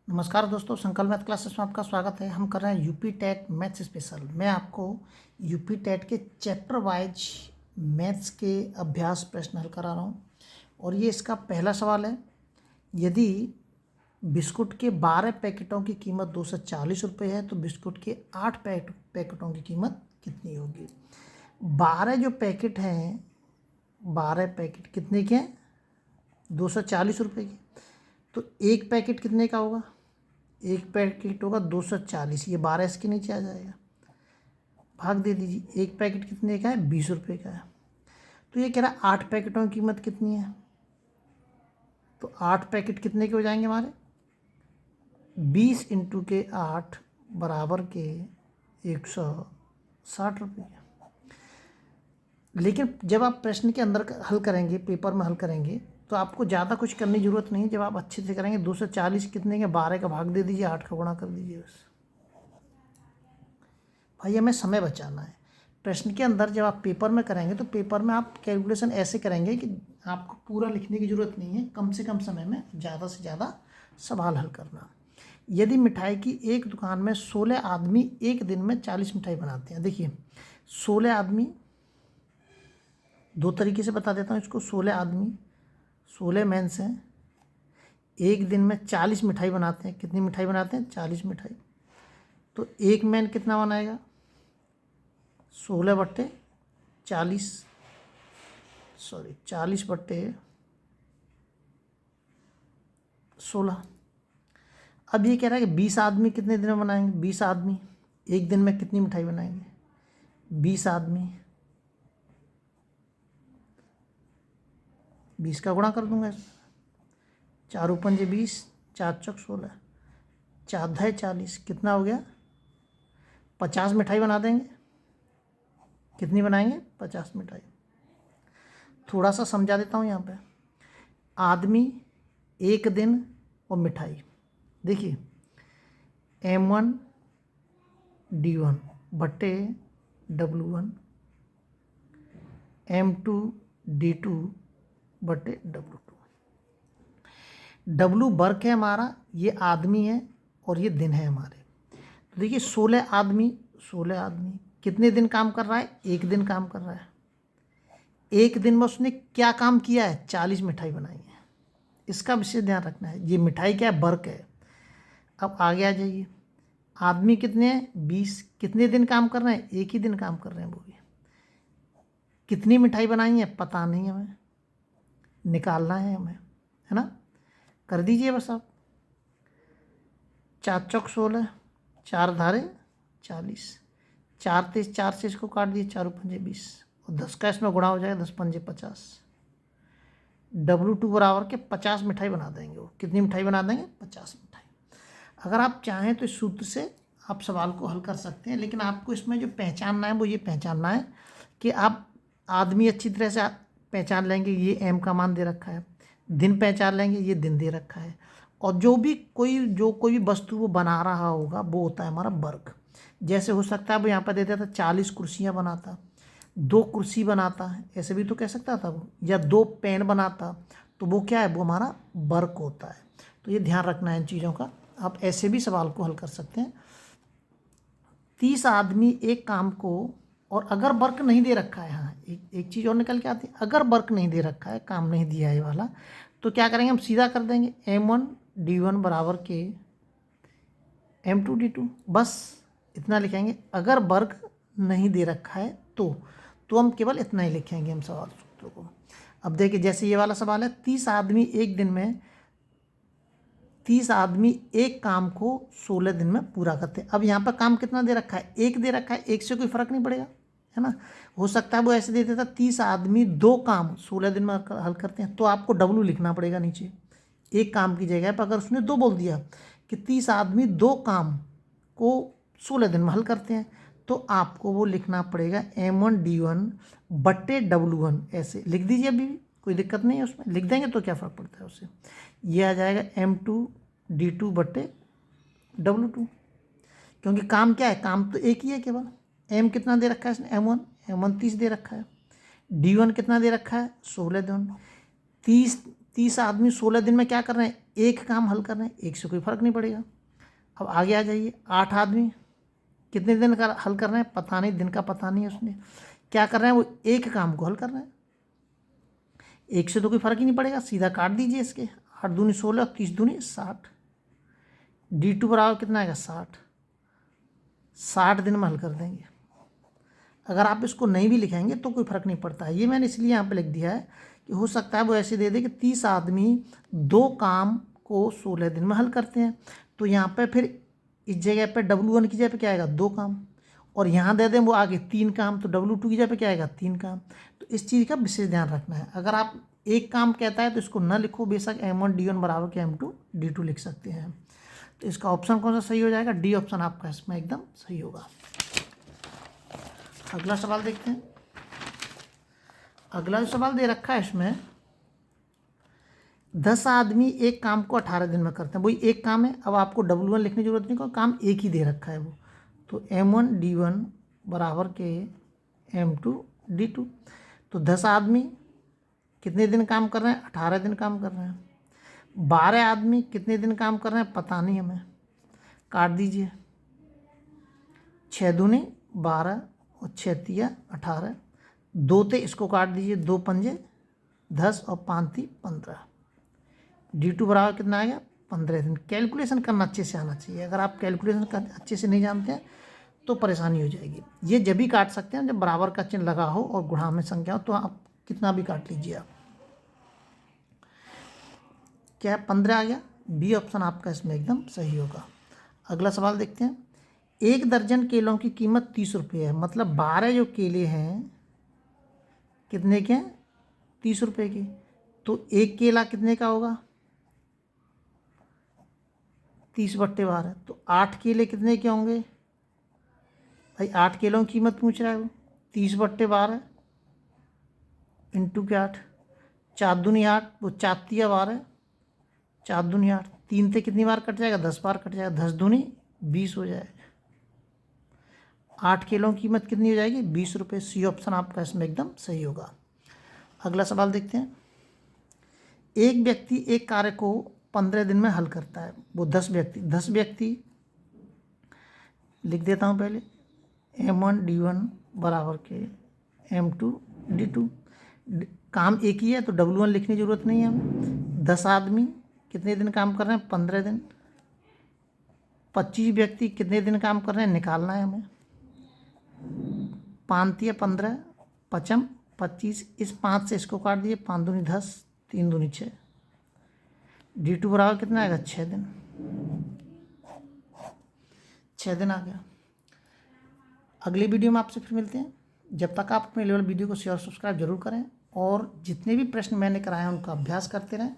नमस्कार दोस्तों, संकल्प मैथ क्लासेस में आपका स्वागत है। हम कर रहे हैं यूपी टेट मैथ्स स्पेशल। मैं आपको यूपी टेट के चैप्टर वाइज मैथ्स के अभ्यास प्रश्न हल करा रहा हूँ और ये इसका पहला सवाल है। यदि बिस्कुट के 12 पैकेटों की कीमत 240 रुपये है तो बिस्कुट के 8 पैकेटों की कीमत कितनी होगी। 12 जो पैकेट हैं, 12 पैकेट कितने के हैं? 240 रुपये के। तो एक पैकेट कितने का होगा? एक पैकेट होगा 240। ये 12 इसके नीचे आ जाएगा, भाग दे दीजिए। एक पैकेट कितने का है? 20 रुपये का है। तो ये कह रहा है 8 पैकेटों की कीमत कितनी है। तो 8 पैकेट कितने के हो जाएंगे हमारे? 20 इंटू के 8 बराबर के 160 रुपये। लेकिन जब आप प्रश्न के अंदर हल करेंगे, पेपर में हल करेंगे, तो आपको ज़्यादा कुछ करने की ज़रूरत नहीं है। जब आप अच्छे से करेंगे 240 कितने के? 12 का भाग दे दीजिए, 8 का गुणा कर दीजिए बस। भाई हमें समय बचाना है। प्रश्न के अंदर जब आप पेपर में करेंगे तो पेपर में आप कैलकुलेशन ऐसे करेंगे कि आपको पूरा लिखने की ज़रूरत नहीं है, कम से कम समय में ज़्यादा से ज़्यादा सवाल हल करना। यदि मिठाई की एक दुकान में 16 आदमी एक दिन में 40 मिठाई बनाते हैं। देखिए 16 आदमी, दो तरीके से बता देता हूँ इसको। 16 आदमी, 16 मेंस हैं, एक दिन में 40 मिठाई बनाते हैं। कितनी मिठाई बनाते हैं? 40 मिठाई। तो एक मैन कितना बनाएगा? 16/40, सॉरी 40/16। अब ये कह रहा है कि 20 आदमी कितने दिन में बनाएंगे? 20 आदमी एक दिन में कितनी मिठाई बनाएंगे? 20 आदमी, 20 का गुणा कर दूंगा इसमें। 4 पंजे 20, 4 चौक 16, 4 धाय 40, कितना हो गया? 50 मिठाई बना देंगे। कितनी बनाएंगे? 50 मिठाई। थोड़ा सा समझा देता हूँ यहाँ पे। आदमी, एक दिन और मिठाई। देखिए M1 D1 बट्टे W1, M2 D2 बट्टे W2। W वर्क है हमारा, ये आदमी है और ये दिन है हमारे। तो देखिए 16 आदमी, 16 आदमी कितने दिन काम कर रहा है? एक दिन काम कर रहा है। एक दिन में उसने क्या काम किया है? 40 मिठाई बनाई है। इसका विशेष ध्यान रखना है। ये मिठाई क्या है? वर्क है। अब आगे आ जाइए। आदमी कितने हैं? 20। कितने दिन काम कर रहे हैं? एक ही दिन काम कर रहे हैं वो भी। कितनी मिठाई बनाई है? पता नहीं हमें, निकालना है हमें, है ना। कर दीजिए बस आप। 4 चौक 16, 4 धारे 40, 4 तेज 4 से इसको काट दिए, 4 पंजे 20 और 10 का इसमें गुणा हो जाएगा, 10 पंजे 50। W2 बराबर के 50 मिठाई बना देंगे वो। कितनी मिठाई बना देंगे? 50 मिठाई। अगर आप चाहें तो इस सूत्र से आप सवाल को हल कर सकते हैं, लेकिन आपको इसमें जो पहचानना है वो ये पहचानना है कि आप आदमी अच्छी तरह से पहचान लेंगे, ये M का मान दे रखा है। दिन पहचान लेंगे, ये दिन दे रखा है। और जो कोई भी वस्तु वो बना रहा होगा वो होता है हमारा वर्क। जैसे हो सकता है वो यहाँ पर देता था 40 कुर्सियाँ बनाता, 2 कुर्सी बनाता है, ऐसे भी तो कह सकता था वो, या 2 पेन बनाता। तो वो क्या है? वो हमारा वर्क होता है। तो ये ध्यान रखना है इन चीज़ों का। आप ऐसे भी सवाल को हल कर सकते हैं। 30 आदमी एक काम को, और अगर वर्क नहीं दे रखा है, हाँ एक चीज़ और निकल के आती है। अगर वर्क नहीं दे रखा है, काम नहीं दिया है वाला, तो क्या करेंगे? हम सीधा कर देंगे M1 D1 बराबर के M2 D2, बस इतना लिखेंगे। अगर वर्क नहीं दे रखा है तो हम केवल इतना ही लिखेंगे हम सवाल सूत्र को। अब देखिए जैसे ये वाला सवाल है, 30 आदमी एक दिन में, 30 आदमी एक काम को 16 दिन में पूरा करते हैं। अब यहाँ पर काम कितना दे रखा है? एक दे रखा है। एक से कोई फर्क नहीं पड़ेगा, है ना। हो सकता है वो ऐसे दे देता 30 आदमी 2 काम 16 दिन में हल करते हैं, तो आपको W लिखना पड़ेगा नीचे एक काम की जगह पर। अगर उसने 2 बोल दिया कि 30 आदमी 2 काम को 16 दिन में हल करते हैं, तो आपको वो लिखना पड़ेगा M1 D1 बट्टे W1। ऐसे लिख दीजिए, अभी भी कोई दिक्कत नहीं है उसमें, लिख देंगे तो क्या फ़र्क पड़ता है उससे। ये आ जाएगा M2 D2 बट्टे W2, क्योंकि काम क्या है? काम तो एक ही है केवल। M कितना दे रखा है इसने? M1 30 दे रखा है। D1 कितना दे रखा है? 16 दिन। 30 आदमी 16 दिन में क्या कर रहे हैं? एक काम हल कर रहे हैं, एक से कोई फर्क नहीं पड़ेगा। अब आगे आ जाइए, 8 आदमी कितने दिन का हल कर रहे हैं, पता नहीं, दिन का पता नहीं है, उसने क्या कर रहे हैं, वो एक काम को हल कर रहे हैं। एक से तो कोई फर्क ही नहीं पड़ेगा, सीधा काट दीजिए इसके। 8 दूनी 16 और 30 दूनी 60। D2 बराबर कितना आएगा, 60 दिन में हल कर देंगे। अगर आप इसको नहीं भी लिखेंगे तो कोई फर्क नहीं पड़ता है। ये मैंने इसलिए यहाँ पे लिख दिया है कि हो सकता है वो ऐसे दे दे कि 30 आदमी 2 काम को 16 दिन में हल करते हैं, तो यहाँ पे फिर इस जगह पे W1 की जगह पे क्या आएगा, 2 काम, और यहाँ दे दें वो आगे 3 काम, तो W2 की जगह पे क्या आएगा, 3 काम। तो इस चीज़ का विशेष ध्यान रखना है। अगर आप एक काम कहता है तो इसको न लिखो, बेशक M1 D1 बराबर के M2 D2 लिख सकते हैं। तो इसका ऑप्शन कौन सा सही हो जाएगा, डी ऑप्शन आपका इसमें एकदम सही होगा। अगला सवाल देखते हैं। अगला जो सवाल दे रखा है इसमें, 10 आदमी एक काम को 18 दिन में करते हैं। वही एक काम है, अब आपको W1 लिखने की जरूरत नहीं, कोई काम एक ही दे रखा है वो। तो M1 D1 बराबर के M2 D2। तो 10 आदमी कितने दिन काम कर रहे हैं, 18 दिन काम कर रहे हैं। 12 आदमी कितने दिन काम कर रहे हैं, पता नहीं हमें, काट दीजिए। 6 दूनी 12 और 6 तिया 18, 2 थे इसको काट दीजिए, 2 पंजे 10 और 5 थी 15। D2 बराबर कितना आएगा, 15 दिन। कैलकुलेशन करना अच्छे से आना चाहिए। अगर आप कैलकुलेशन अच्छे से नहीं जानते हैं तो परेशानी हो जाएगी। ये जब भी काट सकते हैं जब बराबर का चिन्ह लगा हो और गुणा में संख्या हो, तो आप कितना भी काट लीजिए आप। क्या है, 15 आ गया, बी ऑप्शन आपका इसमें एकदम सही होगा। अगला सवाल देखते हैं। 1 दर्जन केलों की कीमत 30 रुपये है, मतलब 12 जो केले हैं कितने के हैं, 30 रुपये के। तो एक केला कितने का होगा, 30/12। तो 8 केले कितने के होंगे भाई, 8 केलों की कीमत पूछ रहा है वो, 30/12 इंटू के 8, 4 दूनी 8, वो 4 तिया 12, 4 दूनी 8, 3 से कितनी बार कट जाएगा, 10 बार कट जाएगा, 10 दूनी 20 हो जाएगा। 8 किलो की कीमत कितनी हो जाएगी, 20 रुपये। सी ऑप्शन आपका इसमें एकदम सही होगा। अगला सवाल देखते हैं। एक व्यक्ति एक कार्य को 15 दिन में हल करता है, वो 10 व्यक्ति लिख देता हूँ पहले, M1 D1 बराबर के M2 D2। काम एक ही है तो W1 लिखने की जरूरत नहीं है हमें। 10 आदमी कितने दिन काम कर रहे हैं, 15 दिन। 25 व्यक्ति कितने दिन काम कर रहे हैं, निकालना है हमें। 5 या 15, 5 25, इस 5 से इसको काट दिए, 5 दूनी 10, 3 दूनी 6। D2 बराबर कितना आएगा, 6 दिन। 6 दिन आ गया। अगली वीडियो में आपसे फिर मिलते हैं। जब तक आप अपने लेवल वीडियो को शेयर और सब्सक्राइब जरूर करें, और जितने भी प्रश्न मैंने कराए हैं उनका अभ्यास करते रहें।